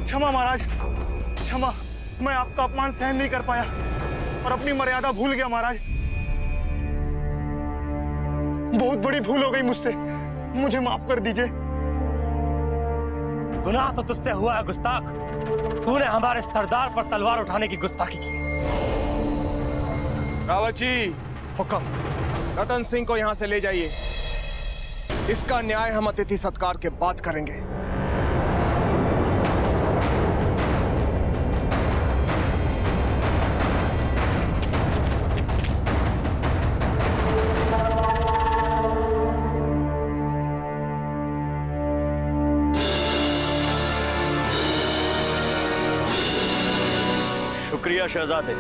क्षमा महाराज, क्षमा। मैं आपका अपमान सहन नहीं कर पाया और अपनी मर्यादा भूल गया महाराज। बहुत बड़ी भूल हो गई मुझसे, मुझे माफ कर दीजिए। गुनाह तो तुझसे हुआ है गुस्ताख। तूने हमारे सरदार पर तलवार उठाने की गुस्ताखी की। रावत जी, हुक्म। रतन सिंह को यहां से ले जाइए। इसका न्याय हम अतिथि सत्कार के बाद करेंगे। शुक्रिया शहजादे,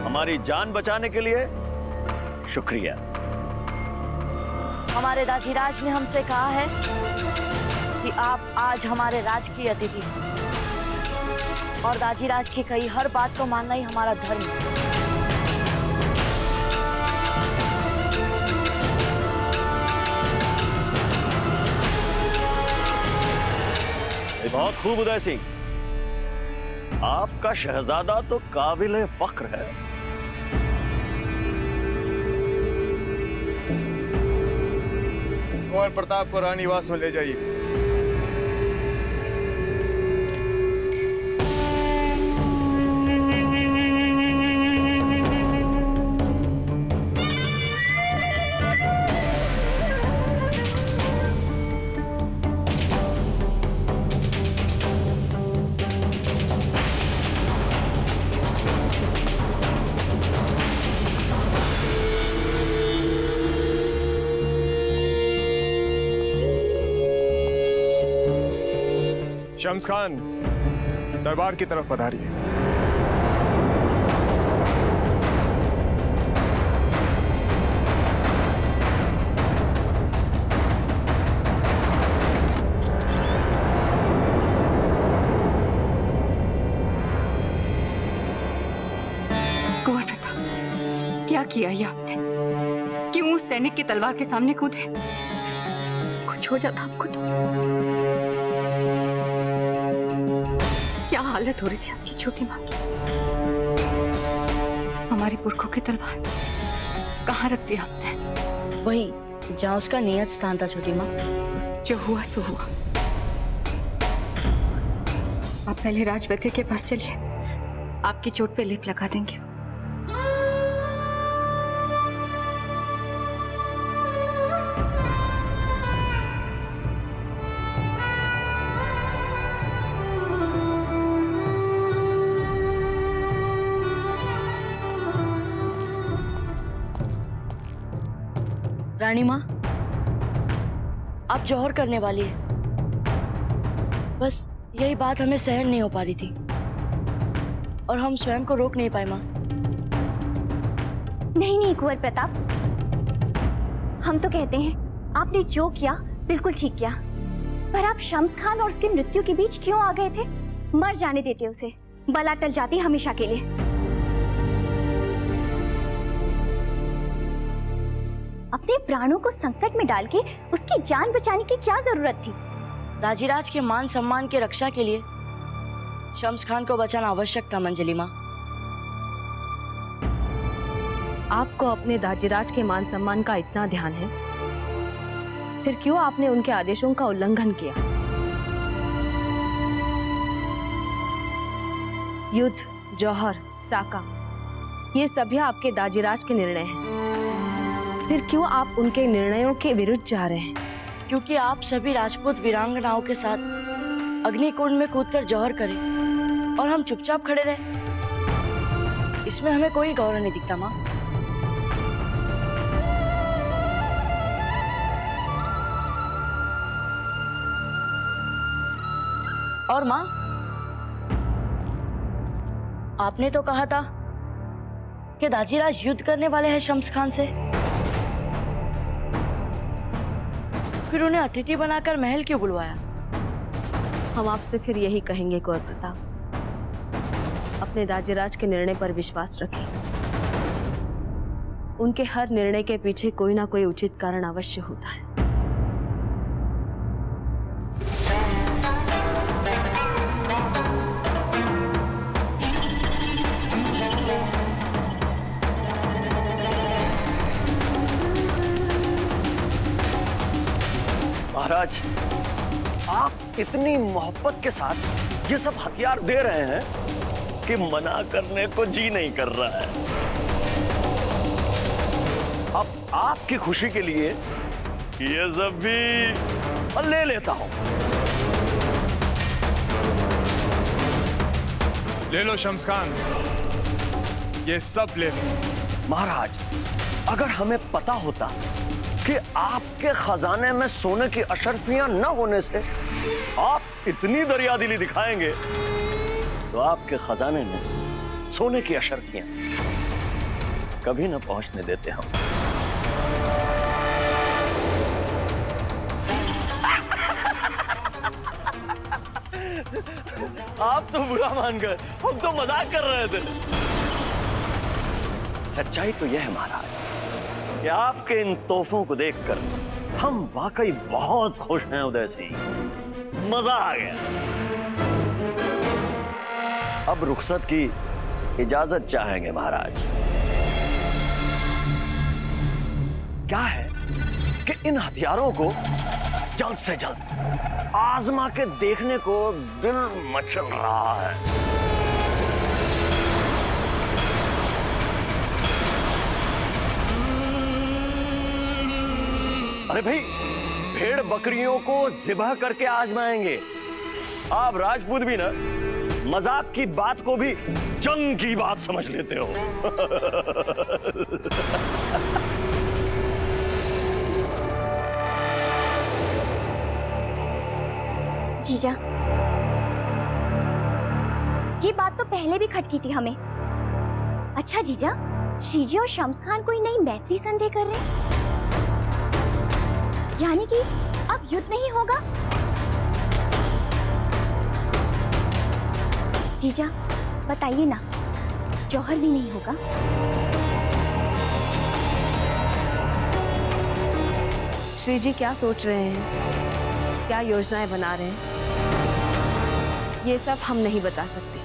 हमारी जान बचाने के लिए शुक्रिया। हमारे दाजीराज ने हमसे कहा है कि आप आज हमारे राज की अतिथि हैं और दाजीराज की कही हर बात को मानना ही हमारा धर्म है। बहुत खूब उदय सिंह, आपका शहजादा तो काबिल फख्र है। कुंवर प्रताप को रानीवास में ले जाइए। शम्स खान, दरबार की तरफ पधारिए। कुंवर प्रताप, क्या किया ये आपने? क्यों उस सैनिक की तलवार के सामने कूदे? कुछ हो जाता आपको तो। क्या हालत हो रही थी आपकी छोटी माँ की? हमारी पुरखों की तलवार कहाँ रख दी आपने? वहीं जहाँ उसका नियत स्थान था छोटी माँ। जो हुआ सो हुआ। आप पहले राजवैद्य के पास चलिए, आपकी चोट पे लेप लगा देंगे। रानी माँ, आप जौहर करने वाली है। बस यही बात हमें सहन नहीं हो पा रही थी और हम स्वयं को रोक नहीं पाए माँ। नहीं नहीं कुंवर प्रताप, हम तो कहते हैं आपने जो किया बिल्कुल ठीक किया, पर आप शम्स खान और उसकी मृत्यु के बीच क्यों आ गए थे? मर जाने देते उसे, बला टल जाती हमेशा के लिए। अपने प्राणों को संकट में डाल के उसकी जान बचाने की क्या जरूरत थी? दाजीराज के मान सम्मान की रक्षा के लिए शम्स खान को बचाना आवश्यक था मंजली माँ। आपको अपने दाजीराज के मान सम्मान का इतना ध्यान है, फिर क्यों आपने उनके आदेशों का उल्लंघन किया? युद्ध, जौहर, साका, ये सभी आपके दाजीराज के निर्णय हैं। फिर क्यों आप उनके निर्णयों के विरुद्ध जा रहे हैं? क्योंकि आप सभी राजपूत वीरांगनाओं के साथ अग्निकुंड में कूदकर जौहर करें और हम चुपचाप खड़े रहे, इसमें हमें कोई गौरव नहीं दिखता माँ। और माँ, आपने तो कहा था कि दाजीराज युद्ध करने वाले हैं शम्स खान से, फिर उन्हें अतिथि बनाकर महल क्यों बुलवाया? हम आपसे फिर यही कहेंगे कुंवर प्रताप, अपने दाजीराज के निर्णय पर विश्वास रखें। उनके हर निर्णय के पीछे कोई ना कोई उचित कारण अवश्य होता है। महाराज, आप इतनी मोहब्बत के साथ ये सब हथियार दे रहे हैं कि मना करने को जी नहीं कर रहा है। अब आपकी खुशी के लिए ये सब भी ले लेता हूं। ले लो शम्स खान, ये सब ले लो। महाराज, अगर हमें पता होता कि आपके खजाने में सोने की अशर्फियां न होने से आप इतनी दरियादिली दिखाएंगे, तो आपके खजाने में सोने की अशर्फियां कभी न पहुंचने देते हम। आप तो बुरा मान गए, हम तो मजाक कर रहे थे। सच्चाई तो यह है महाराज कि आपके इन तोहफों को देखकर हम वाकई बहुत खुश हैं उदय सिंह। मजा आ गया। अब रुखसत की इजाजत चाहेंगे महाराज। क्या है कि इन हथियारों को जल्द से जल्द आजमा के देखने को दिल मचल रहा है। अरे भाई, भेड़ बकरियों को ज़िबह करके आजमाएंगे। आप राजपूत भी ना मजाक की बात को भी जंग की बात समझ लेते हो। जीजा, ये बात तो पहले भी खटकी थी हमें। अच्छा जीजा, शीजी और शम्स खान कोई नई मैत्री संधि कर रहे हैं, यानी कि अब युद्ध नहीं होगा। जीजा बताइए ना, जौहर भी नहीं होगा? श्री जी क्या सोच रहे हैं, क्या योजनाएं बना रहे हैं, ये सब हम नहीं बता सकते।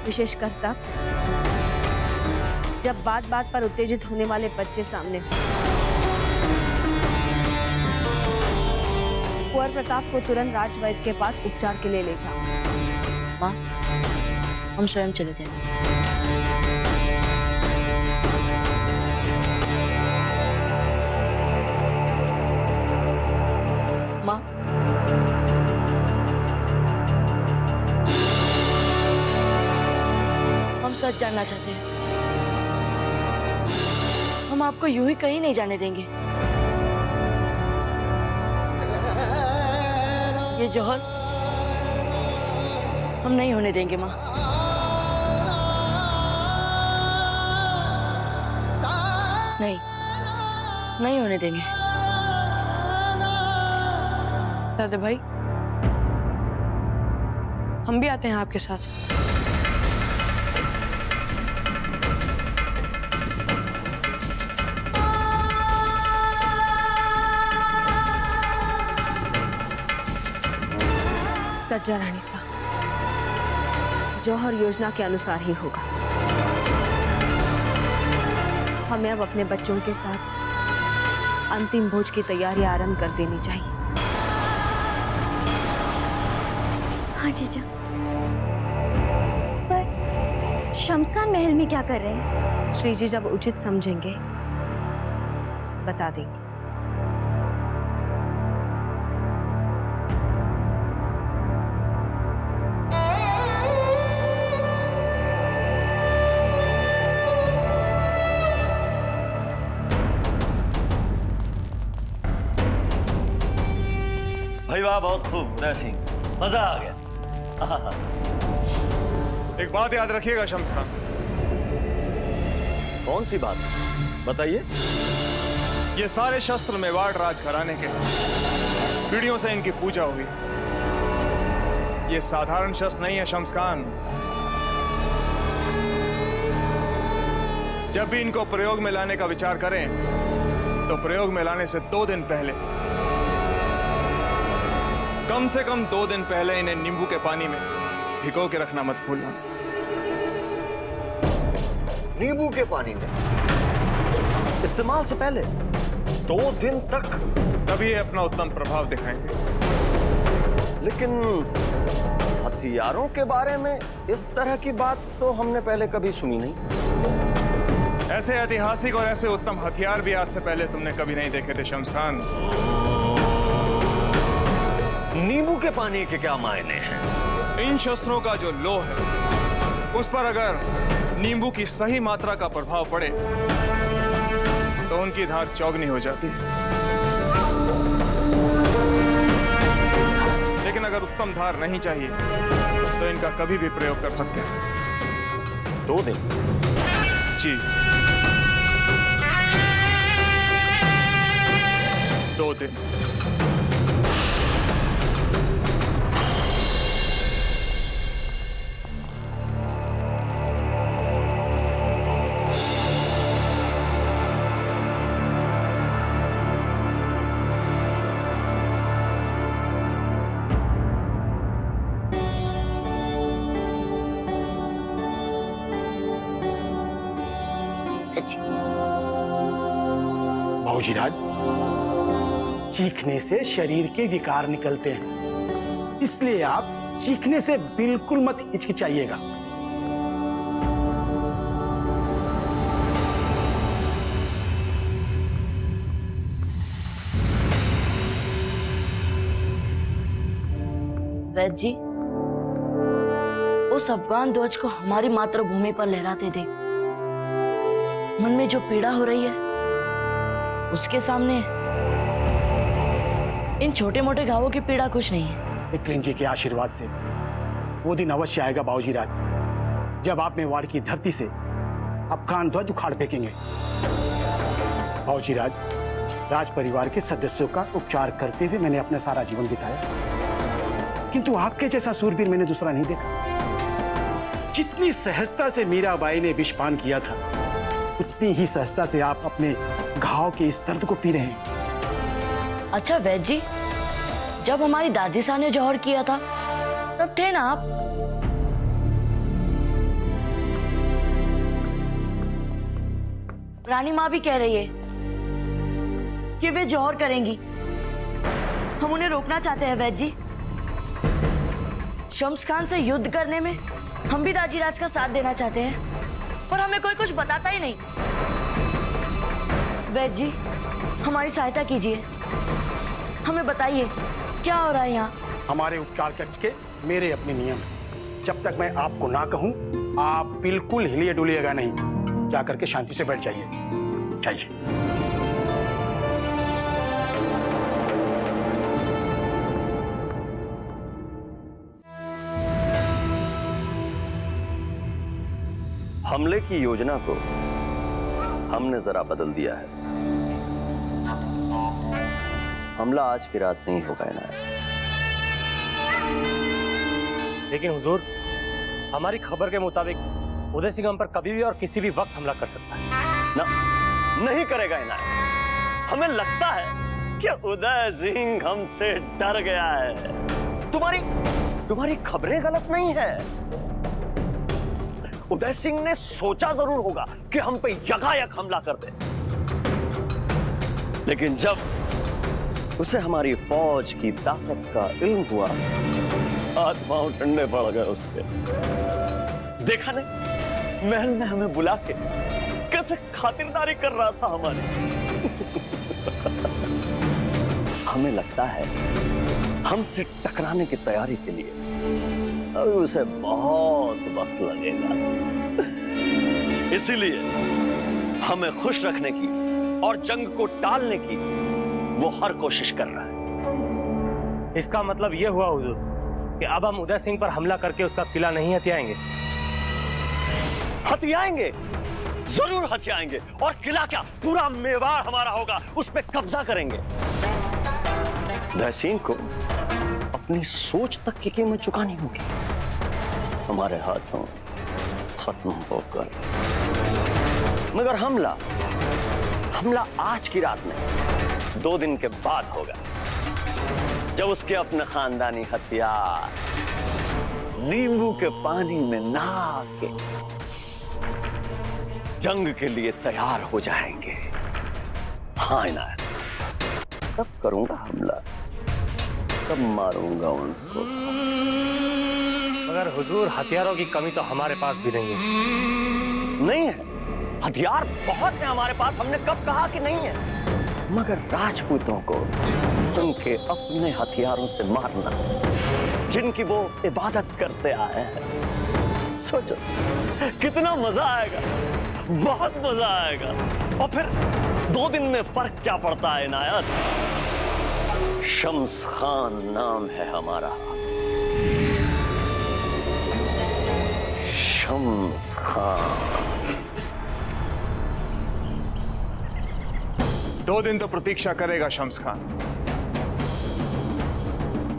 विशेषकर तब जब बात बात पर उत्तेजित होने वाले बच्चे सामने हो। कुंवर प्रताप को तुरंत राजवैद्य के पास उपचार के लिए ले जाओ। माँ, हम स्वयं चले जाएंगे। माँ, हम सच जानना चाहते हैं। हम आपको यूं ही कहीं नहीं जाने देंगे। ये जौहर हम नहीं होने देंगे माँ। नहीं, नहीं होने देंगे। दादा भाई, हम भी आते हैं आपके साथ। सज्जा रानी साहब, जौहर योजना के अनुसार ही होगा। हमें अब अपने बच्चों के साथ अंतिम भोज की तैयारी आरंभ कर देनी चाहिए। हाँ जीजा, पर शम्स खान महल में क्या कर रहे हैं? श्री जी जब उचित समझेंगे बता देंगे। भाई वाह, बहुत खूब उदय सिंह, मजा आ गया। एक बात याद रखिएगा शम्स खान। कौन सी बात बताइए? ये सारे शस्त्र मेवाड़ राज घराने के हैं। पीढ़ियों से इनकी पूजा हुई। ये साधारण शस्त्र नहीं है शम्स खान। जब भी इनको प्रयोग में लाने का विचार करें तो प्रयोग में लाने से 2 दिन पहले, कम से कम 2 दिन पहले इन्हें नींबू के पानी में भिगो के रखना मत भूलना। नींबू के पानी में इस्तेमाल से पहले? 2 दिन तक? तभी ये अपना उत्तम प्रभाव दिखाएंगे। लेकिन हथियारों के बारे में इस तरह की बात तो हमने पहले कभी सुनी नहीं। ऐसे ऐतिहासिक और ऐसे उत्तम हथियार भी आज से पहले तुमने कभी नहीं देखे थे शम्स खान। नींबू के पानी के क्या मायने हैं? इन शस्त्रों का जो लोह है, उस पर अगर नींबू की सही मात्रा का प्रभाव पड़े तो उनकी धार चौगनी हो जाती है। लेकिन अगर उत्तम धार नहीं चाहिए तो इनका कभी भी प्रयोग कर सकते हैं। 2 दिन? जी, 2 दिन। बाबूजीराज, चीखने से शरीर के विकार निकलते हैं, इसलिए आप चीखने से बिल्कुल मत हिचकिचाइएगा। वैद्य जी, उस अफगान ध्वज को हमारी मातृभूमि पर लहराते देख मन में जो पीड़ा हो रही है, उसके सामने इन छोटे मोटे घावों की पीड़ा कुछ नहीं है। इकलिन जी के आशीर्वाद से वो दिन अवश्य आएगा बाबूजीराज, जब आप मेवाड़ की धरती से अफगान ध्वज उखाड़ फेंकेंगे। बाबूजीराज, राज परिवार के सदस्यों का उपचार करते हुए मैंने अपना सारा जीवन बिताया, किंतु आपके जैसा सूरवीर मैंने दूसरा नहीं देखा। जितनी सहजता से मीराबाई ने विषपान किया था, उतनी ही सहजता से आप अपने घाव के इस दर्द को पी रहे हैं। अच्छा वैद्य जी, जब हमारी दादी सा ने जौहर किया था तब थे ना आप? रानी माँ भी कह रही है कि वे जौहर करेंगी। हम उन्हें रोकना चाहते हैं वैद्य जी। शम्स खान से युद्ध करने में हम भी दाजीराज का साथ देना चाहते हैं, पर हमें कोई कुछ बताता ही नहीं। वैद्य जी, हमारी सहायता कीजिए, हमें बताइए क्या हो रहा है यहाँ। हमारे उपचार कक्ष के मेरे अपने नियम हैं। जब तक मैं आपको ना कहूं, आप बिल्कुल हिलिए डुलिएगा नहीं। जाकर के शांति से बैठ जाइए। जाइए। हमले की योजना को हमने जरा बदल दिया है। हमला आज की रात नहीं होगा इनायत। लेकिन हुजूर, हमारी खबर के मुताबिक उदय सिंह हम पर कभी भी और किसी भी वक्त हमला कर सकता है। ना, नहीं करेगा इनायत। हमें लगता है कि उदय सिंह हमसे डर गया है। तुम्हारी खबरें गलत नहीं है। उदय सिंह ने सोचा जरूर होगा कि हम पे यकायक हमला कर दे, लेकिन जब उसे हमारी फौज की ताकत का इल्म हुआ, हाथ पांव ठंडे पड़ गए उसके। देखा नहीं, महल में हमें बुला के कैसे खातिरदारी कर रहा था हमारी। हमें लगता है हमसे टकराने की तैयारी के लिए अभी उसे बहुत वक्त लगेगा। इसीलिए हमें खुश रखने की और जंग को टालने की वो हर कोशिश कर रहा है। इसका मतलब यह हुआ हुजूर कि अब हम उदय सिंह पर हमला करके उसका किला नहीं हथियाएंगे। हथियाएंगे, जरूर हथियाएंगे। और किला क्या, पूरा मेवाड़ हमारा होगा, उस पर कब्जा करेंगे। उदय सिंह को अपनी सोच तक की कीमत चुकानी होगी। हमारे हाथों खत्म होकर, मगर हमला आज की रात में 2 दिन के बाद होगा, जब उसके अपने खानदानी हथियार नींबू के पानी में नहा के जंग के लिए तैयार हो जाएंगे। हाँ इनायत, तब करूंगा हमला, तब मारूंगा उनको। मगर हुजूर, हथियारों की कमी तो हमारे पास भी नहीं है। नहीं है? हथियार बहुत है हमारे पास, हमने कब कहा कि नहीं है? मगर राजपूतों को उनके अपने हथियारों से मारना, जिनकी वो इबादत करते आए हैं, सोचो कितना मजा आएगा, बहुत मजा आएगा। और फिर 2 दिन में फर्क क्या पड़ता है इनायत? शम्स खान नाम है हमारा, शम्स खान। 2 दिन तो प्रतीक्षा करेगा शम्स खान,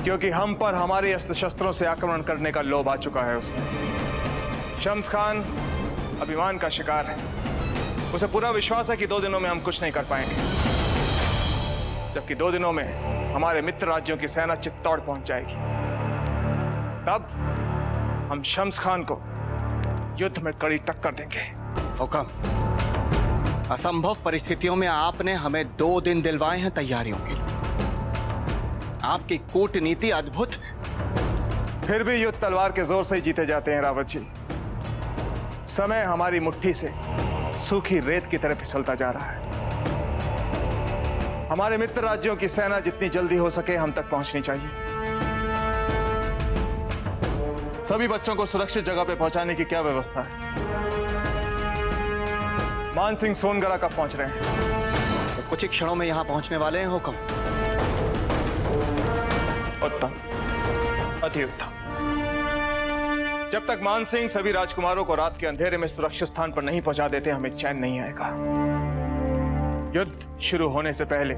क्योंकि हम पर हमारे अस्त्र शस्त्रों से आक्रमण करने का लोभ आ चुका है उसमें। शम्स खान अभिमान का शिकार है, उसे पूरा विश्वास है कि 2 दिनों में हम कुछ नहीं कर पाएंगे, जबकि 2 दिनों में हमारे मित्र राज्यों की सेना चित्तौड़ पहुंच जाएगी। तब हम शम्स खान को युद्ध में कड़ी टक्कर देंगे। हुकम, असंभव परिस्थितियों में आपने हमें 2 दिन दिलवाए हैं तैयारियों के लिए। आपकी कूटनीति अद्भुत है। फिर भी युद्ध तलवार के जोर से ही जीते जाते हैं रावत जी। समय हमारी मुट्ठी से सूखी रेत की तरह फिसलता जा रहा है। हमारे मित्र राज्यों की सेना जितनी जल्दी हो सके हम तक पहुंचनी चाहिए। सभी बच्चों को सुरक्षित जगह पे पहुंचाने की क्या व्यवस्था है? मान सिंह सोनगढ़ा कब पहुंच रहे हैं? तो कुछ ही क्षणों में यहां पहुंचने वाले हैं हुकम। उत्तम, अति उत्तम। जब तक मान सिंह सभी राजकुमारों को रात के अंधेरे में सुरक्षित स्थान पर नहीं पहुंचा देते, हमें चैन नहीं आएगा। युद्ध शुरू होने से पहले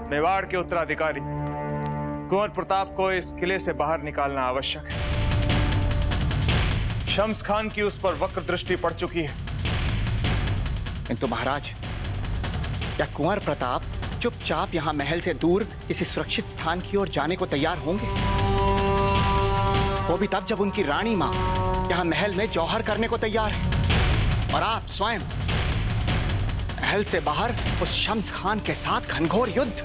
मेवाड़ के उत्तराधिकारी कुंवर प्रताप को इस किले से बाहर निकालना आवश्यक है। शम्स खान की उस पर वक्र दृष्टि पड़ चुकी है। किंतु महाराज, क्या कुंवर प्रताप चुपचाप यहां महल से दूर किसी सुरक्षित स्थान की ओर जाने को तैयार होंगे? वो भी तब जब उनकी रानी मां यहां महल में जौहर करने को तैयार है, और आप स्वयं महल से बाहर उस शम्स खान के साथ घनघोर युद्ध।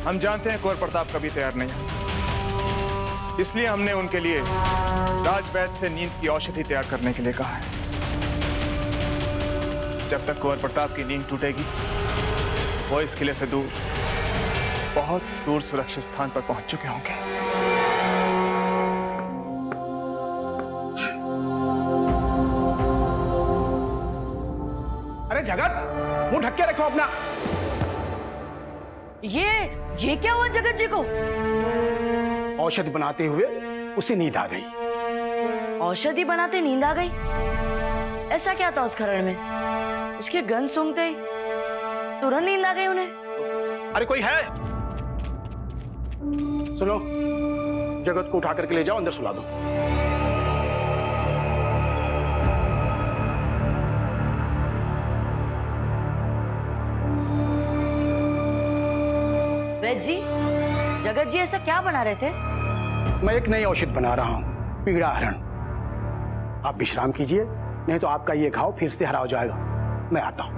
हम जानते हैं कुंवर प्रताप कभी तैयार नहीं, इसलिए हमने उनके लिए राजवैद्य से नींद की औषधि तैयार करने के लिए कहा है। जब तक कुंवर प्रताप की नींद टूटेगी, वो इस किले से दूर, बहुत दूर सुरक्षित स्थान पर पहुंच चुके होंगे। अरे जगत, मुंह ढक के रखो अपना। ये क्या हुआ जगत जी को? औषधि बनाते हुए उसे नींद आ गई। औषधि बनाते नींद आ गई? ऐसा क्या था उस खरण में? उसकी गंध सूंघते ही तुरंत नींद आ गई उन्हें। अरे कोई है? सुनो, जगत को उठा करके ले जाओ, अंदर सुला दो। वैद्य जी, जगत जी ऐसा क्या बना रहे थे? मैं एक नई औषधि बना रहा हूं, पीड़ा हरण। आप विश्राम कीजिए, नहीं तो आपका ये घाव फिर से हरा हो जाएगा। मैं आता हूं।